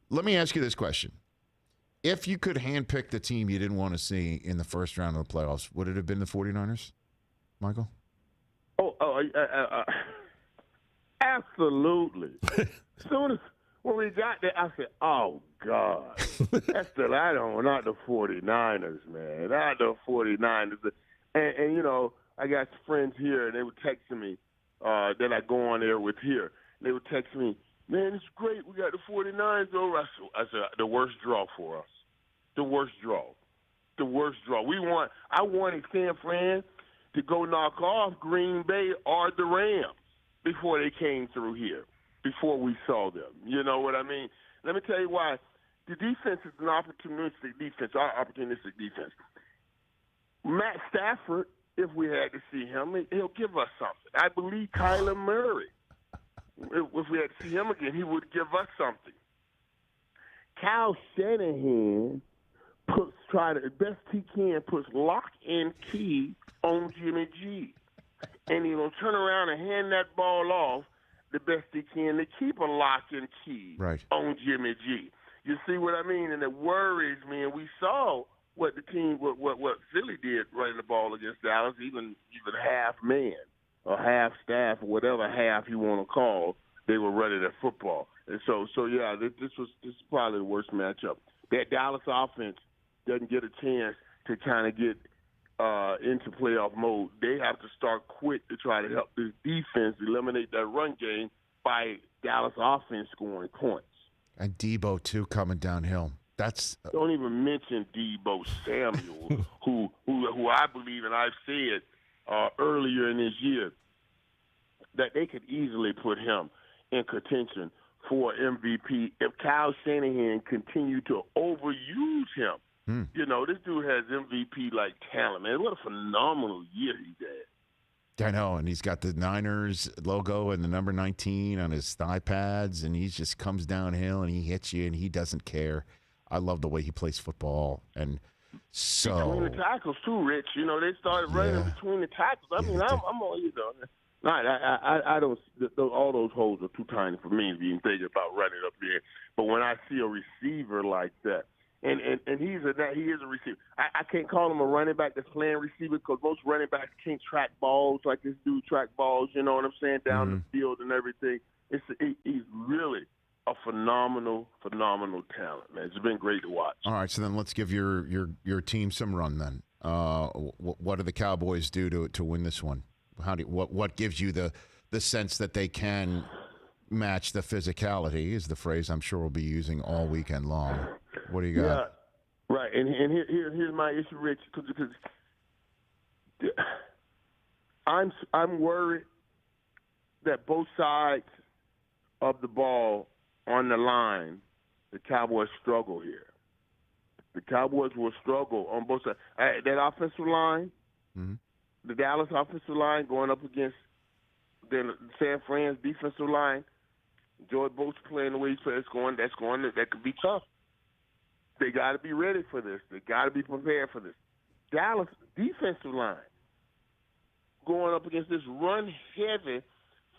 Let me ask you this question. If you could handpick the team you didn't want to see in the first round of the playoffs, would it have been the 49ers, Michael? Absolutely. As soon as when we got there, I said, oh, God. That's not the 49ers, man. Not the 49ers. And, you know, I got friends here, and they were texting me that I go on there with here. They would text me, man, it's great. We got the 49ers over. I said, the worst draw for us. The worst draw. The worst draw. I wanted San Fran to go knock off Green Bay or the Rams before they came through here, before we saw them. You know what I mean? Let me tell you why. The defense is an opportunistic defense, our opportunistic defense. Matt Stafford, if we had to see him, he'll give us something. I believe Kyler Murray, if we had to see him again, he would give us something. Kyle Shanahan try the best he can, puts lock and key on Jimmy G. And he'll turn around and hand that ball off the best he can to keep a lock and key on Jimmy G. You see what I mean? And it worries me. And we saw what the team, what Philly did running the ball against Dallas, even half man or half staff or whatever half you want to call, they were running their football. And so yeah, this is probably the worst matchup. That Dallas offense doesn't get a chance to kind of get into playoff mode. They have to start quick to try to help this defense eliminate that run game by Dallas offense scoring points. And Debo, too, coming downhill. Don't even mention Debo Samuel, who I believe, and I've said earlier in this year, that they could easily put him in contention for MVP if Kyle Shanahan continued to overuse him. You know, this dude has MVP-like talent, man. What a phenomenal year he did. I know, and he's got the Niners logo and the number 19 on his thigh pads, and he just comes downhill and he hits you, and he doesn't care. I love the way he plays football, and so between the tackles too, Rich. You know, they started running between the tackles. I mean, I'm all, you know. I don't. All those holes are too tiny for me to be thinking about running up there. But when I see a receiver like that, and he is a receiver. I can't call him a running back that's playing receiver because most running backs can't track balls like this dude track balls. You know what I'm saying? Down the field and everything. He's really a phenomenal talent, man. It's been great to watch. All right, so then let's give your team some run then. What do the Cowboys do to win this one? What gives you the sense that they can match the physicality is the phrase I'm sure we'll be using all weekend long. What do you got? Yeah, right. And here's my issue, Rich, because I'm worried that both sides of the ball on the line, the Cowboys struggle here. The Cowboys will struggle on both sides. That offensive line, the Dallas offensive line going up against the San Fran's defensive line, George Boat's playing the way he's playing, that could be tough. They got to be ready for this. They got to be prepared for this. Dallas defensive line going up against this run-heavy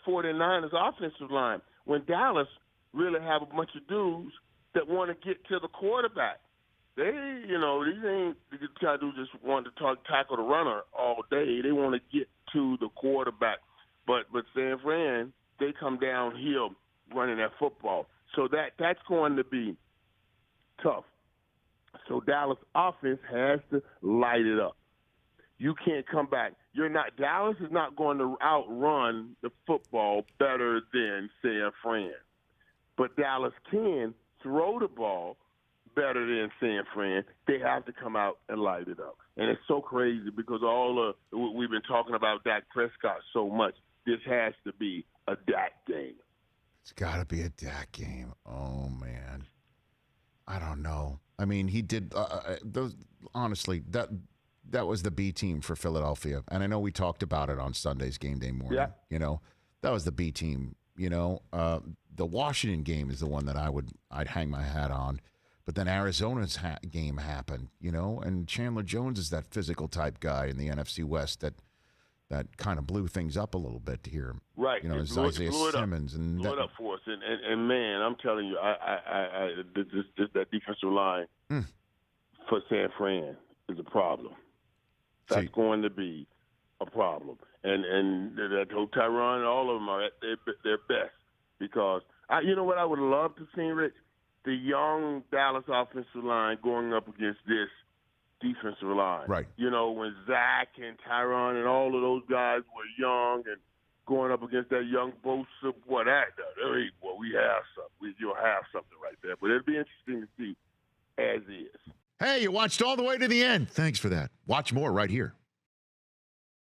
49ers offensive line when Dallas really have a bunch of dudes that want to get to the quarterback. These ain't the kind of dudes just want to tackle the runner all day. They want to get to the quarterback. But San Fran, they come downhill running that football. So that's going to be tough. So Dallas offense has to light it up. You can't come back. Dallas is not going to outrun the football better than San Fran. But Dallas can throw the ball better than San Fran. They have to come out and light it up. And it's so crazy because we've been talking about Dak Prescott so much. This has to be a Dak game. It's got to be a Dak game. Oh, man. I don't know. I mean, he did honestly, that was the B team for Philadelphia. And I know we talked about it on Sunday's game day morning. Yeah. You know, that was the B team. You know, the Washington game is the one that I'd hang my hat on. But then Arizona's game happened, you know, and Chandler Jones is that physical type guy in the NFC West that that kind of blew things up a little bit to hear him. Right. You know, as Isaiah Simmons and blew it up for us. And man, I'm telling you, this that defensive line for San Fran is a problem. That's going to be a problem. And that whole Tyron and all of them are at their best because you know what I would love to see, Rich? The young Dallas offensive line going up against this defensive line. Right. You know, when Zach and Tyron and all of those guys were young and going up against that young Bosa, we have something. You'll have something right there. But it'll be interesting to see as is. Hey, you watched all the way to the end. Thanks for that. Watch more right here.